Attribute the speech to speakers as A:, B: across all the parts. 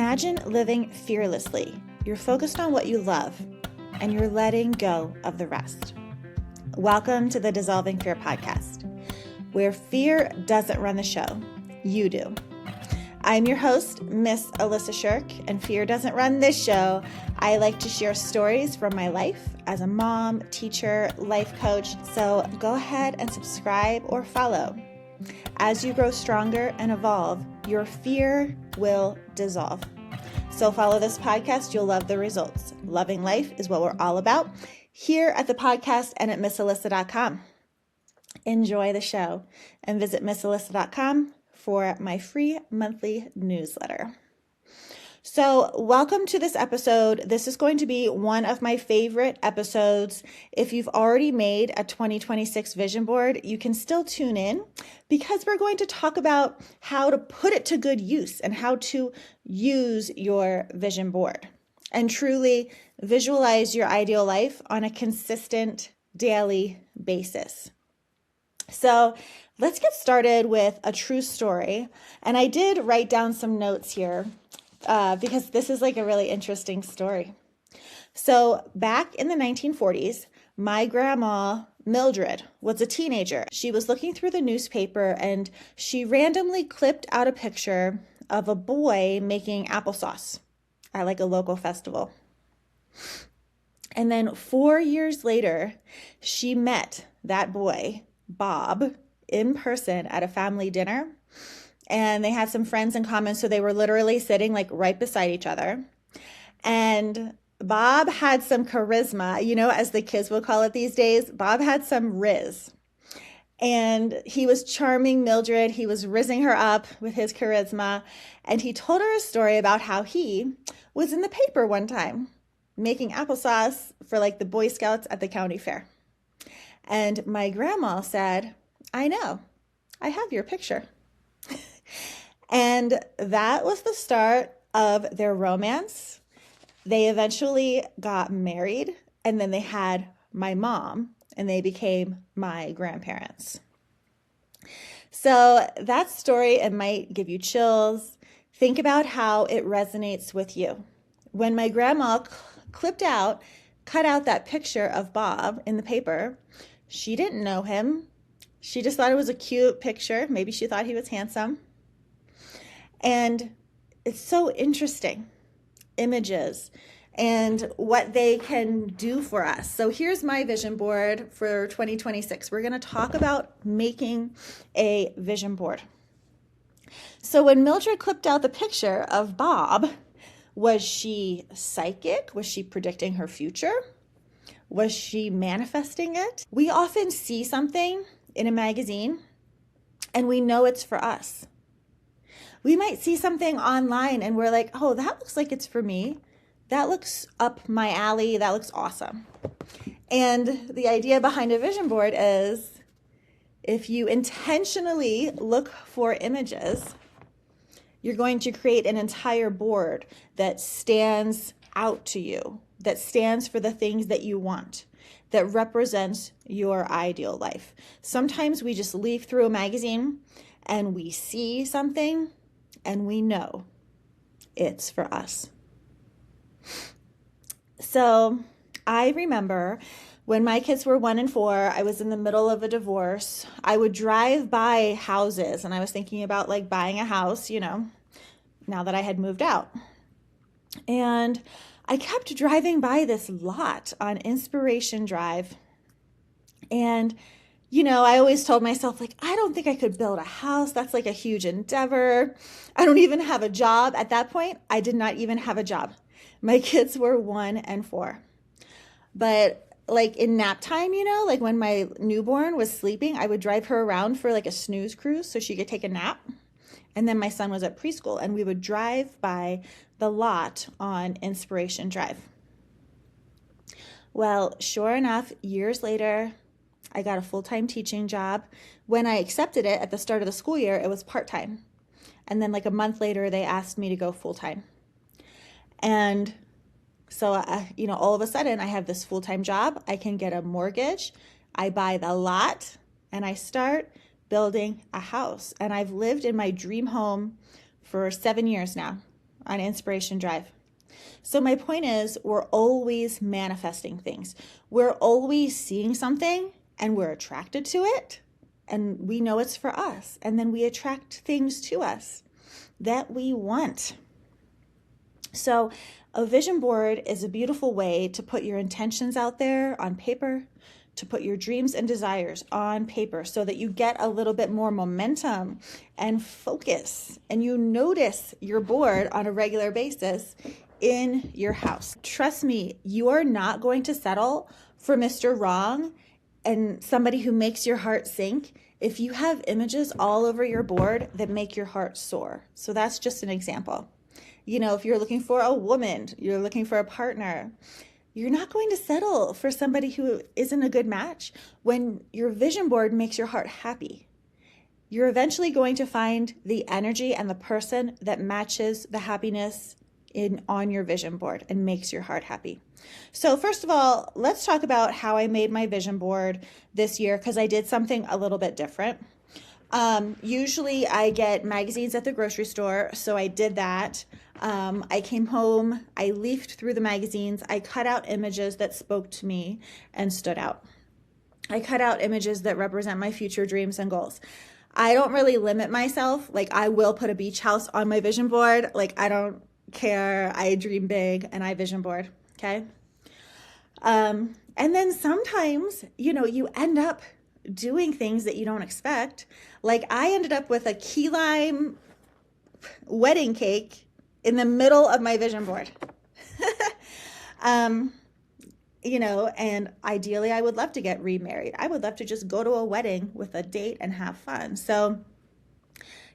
A: Imagine living fearlessly. You're focused on what you love, and you're letting go of the rest. Welcome to the Dissolving Fear podcast, where fear doesn't run the show. You do. I'm your host, Miss Alissa Shirk, and fear doesn't run this show. I like to share stories from my life as a mom, teacher, life coach. So go ahead and subscribe or follow. As you grow stronger and evolve, your fear will dissolve. So follow this podcast. You'll love the results. Loving life is what we're all about here at the podcast and at missalissa.com. Enjoy the show and visit missalissa.com for my free monthly newsletter. So welcome to this episode. This is going to be one of my favorite episodes. If you've already made a 2026 vision board, you can still tune in because we're going to talk about how to put it to good use and how to use your vision board and truly visualize your ideal life on a consistent daily basis. So let's get started with a true story. And I did write down some notes here because this is like a really interesting story. So back in the 1940s, my grandma, Mildred, was a teenager. She was looking through the newspaper and she randomly clipped out a picture of a boy making applesauce at like a local festival. And then 4 years later, she met that boy, Bob, in person at a family dinner. And they had some friends in common, so they were literally sitting like right beside each other. And Bob had some charisma, as the kids will call it these days. Bob had some riz. And he was charming Mildred. He was rizzing her up with his charisma. And he told her a story about how he was in the paper one time making applesauce for like the Boy Scouts at the county fair. And my grandma said, "I know, I have your picture." And that was the start of their romance. They eventually got married, and then they had my mom, and they became my grandparents. So that story, it might give you chills. Think about how it resonates with you. When my grandma cut out that picture of Bob in the paper, she didn't know him. She just thought it was a cute picture. Maybe she thought he was handsome. And it's so interesting, images and what they can do for us. So here's my vision board for 2026. We're going to talk about making a vision board. So when Mildred clipped out the picture of Bob, was she psychic? Was she predicting her future? Was she manifesting it? We often see something in a magazine and we know it's for us. We might see something online and we're like, oh, that looks like it's for me. That looks up my alley. That looks awesome. And the idea behind a vision board is if you intentionally look for images, you're going to create an entire board that stands out to you, that stands for the things that you want, that represents your ideal life. Sometimes we just leaf through a magazine and we see something and we know it's for us. So I remember when my kids were 1 and 4, I was in the middle of a divorce. I would drive by houses and I was thinking about like buying a house, now that I had moved out. And I kept driving by this lot on Inspiration Drive. And I always told myself, like, I don't think I could build a house. That's like a huge endeavor. I don't even have a job. At that point, I did not even have a job. My kids were 1 and 4. But like in nap time, like when my newborn was sleeping, I would drive her around for like a snooze cruise so she could take a nap. And then my son was at preschool and we would drive by the lot on Inspiration Drive. Well, sure enough, years later, I got a full-time teaching job. When I accepted it at the start of the school year, it was part-time. And then like a month later, they asked me to go full-time. And so, all of a sudden I have this full-time job. I can get a mortgage. I buy the lot and I start building a house. And I've lived in my dream home for 7 years now. on Inspiration Drive. So my point is, we're always manifesting things. We're always seeing something and we're attracted to it and we know it's for us. And then we attract things to us that we want. So a vision board is a beautiful way to put your intentions out there on paper, to put your dreams and desires on paper so that you get a little bit more momentum and focus and you notice your board on a regular basis in your house. Trust me, you are not going to settle for Mr. Wrong and somebody who makes your heart sink if you have images all over your board that make your heart soar. So that's just an example. You know, if you're looking for a woman, you're looking for a partner, you're not going to settle for somebody who isn't a good match when your vision board makes your heart happy. You're eventually going to find the energy and the person that matches the happiness on your vision board and makes your heart happy. So first of all, let's talk about how I made my vision board this year, because I did something a little bit different. Usually I get magazines at the grocery store, so I did that. I came home, I leafed through the magazines, I cut out images that spoke to me and stood out. I cut out images that represent my future dreams and goals. I don't really limit myself. Like, I will put a beach house on my vision board. Like, I don't care. I dream big and I vision board. Okay. And then sometimes, you end up doing things that you don't expect. Like, I ended up with a key lime wedding cake in the middle of my vision board. And ideally I would love to get remarried. I would love to just go to a wedding with a date and have fun. So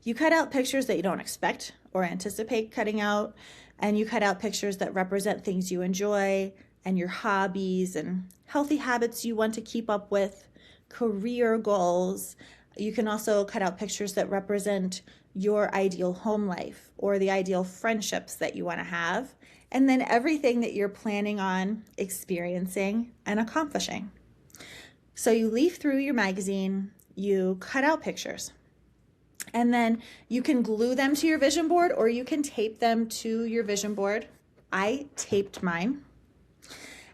A: you cut out pictures that you don't expect or anticipate cutting out, and you cut out pictures that represent things you enjoy and your hobbies and healthy habits you want to keep up with, career goals. You can also cut out pictures that represent your ideal home life or the ideal friendships that you want to have, and then everything that you're planning on experiencing and accomplishing. So you leaf through your magazine, you cut out pictures, and then you can glue them to your vision board or you can tape them to your vision board. I taped mine.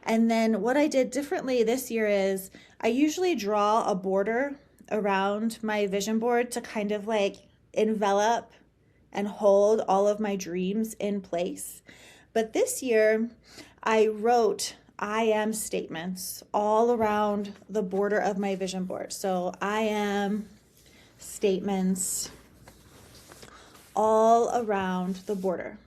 A: And then what I did differently this year is I usually draw a border around my vision board to kind of like envelop and hold all of my dreams in place. But this year I wrote I am statements all around the border of my vision board. So I am statements all around the border.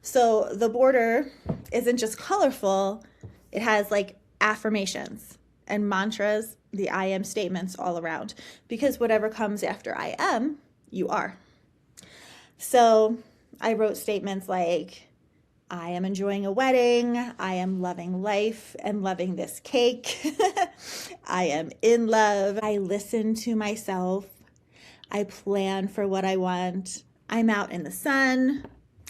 A: So the border isn't just colorful, it has like affirmations and mantras, the I am statements all around, because whatever comes after I am, you are. So I wrote statements like, I am enjoying a wedding, I am loving life and loving this cake, I am in love, I listen to myself, I plan for what I want, I'm out in the sun,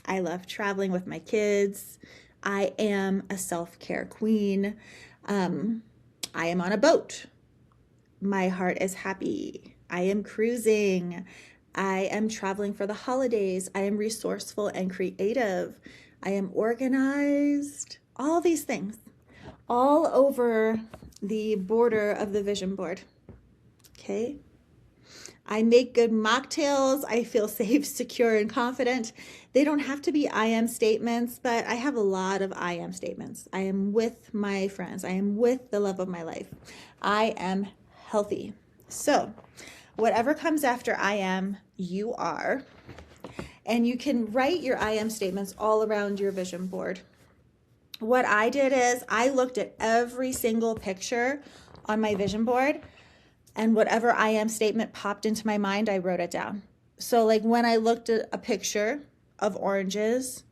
A: I love traveling with my kids, I am a self-care queen, I am on a boat, my heart is happy, I am cruising, I am traveling for the holidays, I am resourceful and creative, I am organized, all these things, all over the border of the vision board, okay? I make good mocktails, I feel safe, secure, and confident. They don't have to be I am statements, but I have a lot of I am statements. I am with my friends, I am with the love of my life, I am healthy. So whatever comes after I am, you are. And you can write your I am statements all around your vision board. What I did is I looked at every single picture on my vision board, and whatever I am statement popped into my mind, I wrote it down. So like when I looked at a picture of oranges,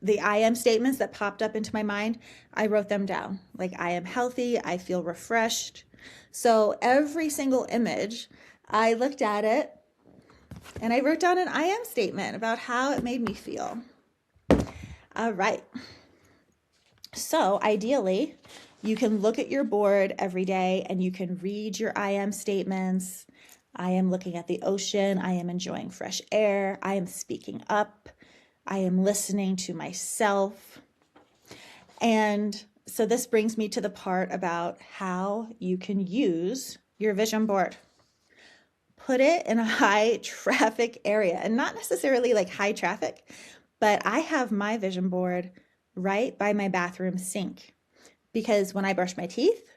A: the I am statements that popped up into my mind, I wrote them down. Like, I am healthy, I feel refreshed. So every single image, I looked at it and I wrote down an I am statement about how it made me feel. All right. So ideally, you can look at your board every day and you can read your I am statements. I am looking at the ocean. I am enjoying fresh air. I am speaking up. I am listening to myself. And so this brings me to the part about how you can use your vision board. Put it in a high traffic area, and not necessarily like high traffic, but I have my vision board right by my bathroom sink, because when I brush my teeth,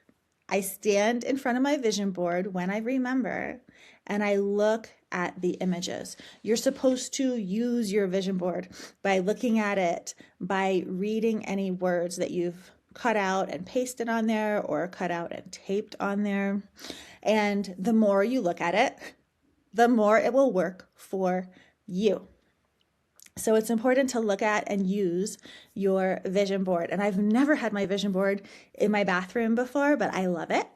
A: I stand in front of my vision board when I remember, and I look at the images. You're supposed to use your vision board by looking at it, by reading any words that you've cut out and pasted on there or cut out and taped on there. And the more you look at it, the more it will work for you. So it's important to look at and use your vision board. And I've never had my vision board in my bathroom before, but I love it.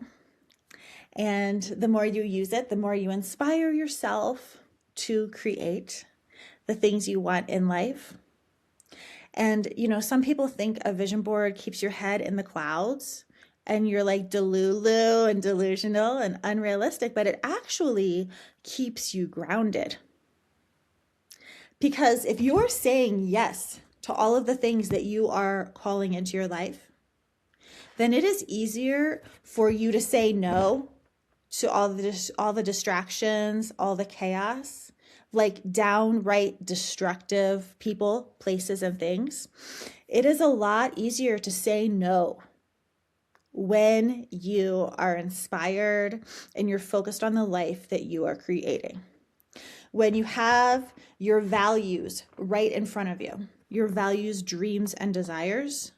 A: And the more you use it, the more you inspire yourself to create the things you want in life. And, some people think a vision board keeps your head in the clouds and you're like delulu and delusional and unrealistic, but it actually keeps you grounded. Because if you're saying yes to all of the things that you are calling into your life, then it is easier for you to say no to all the distractions, all the chaos, like downright destructive people, places, and things. It is a lot easier to say no when you are inspired and you're focused on the life that you are creating. When you have your values right in front of you, your values, dreams, and desires,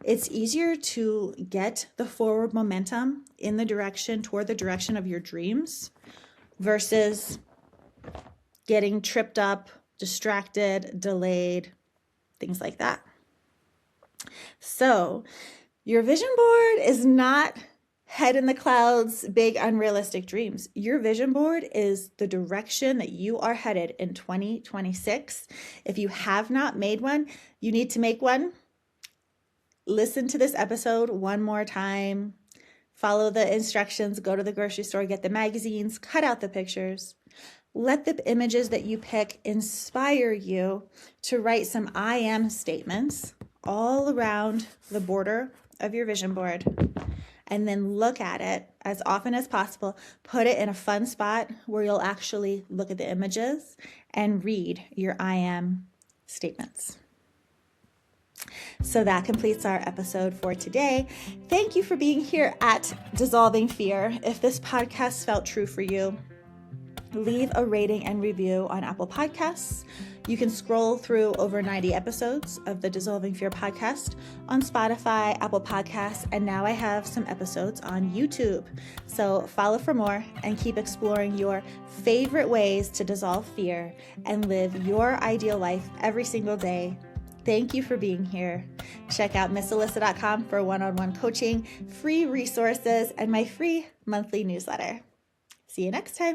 A: it's easier to get the forward momentum toward the direction of your dreams versus getting tripped up, distracted, delayed, things like that. So your vision board is not head in the clouds, big unrealistic dreams. Your vision board is the direction that you are headed in 2026. If you have not made one, you need to make one. Listen to this episode one more time. Follow the instructions, go to the grocery store, get the magazines, cut out the pictures. Let the images that you pick inspire you to write some I am statements all around the border of your vision board. And then look at it as often as possible. Put it in a fun spot where you'll actually look at the images and read your I am statements. So that completes our episode for today. Thank you for being here at Dissolving Fear. If this podcast felt true for you, leave a rating and review on Apple Podcasts. You can scroll through over 90 episodes of the Dissolving Fear podcast on Spotify, Apple Podcasts, and now I have some episodes on YouTube. So follow for more and keep exploring your favorite ways to dissolve fear and live your ideal life every single day. Thank you for being here. Check out missalissa.com for one-on-one coaching, free resources, and my free monthly newsletter. See you next time.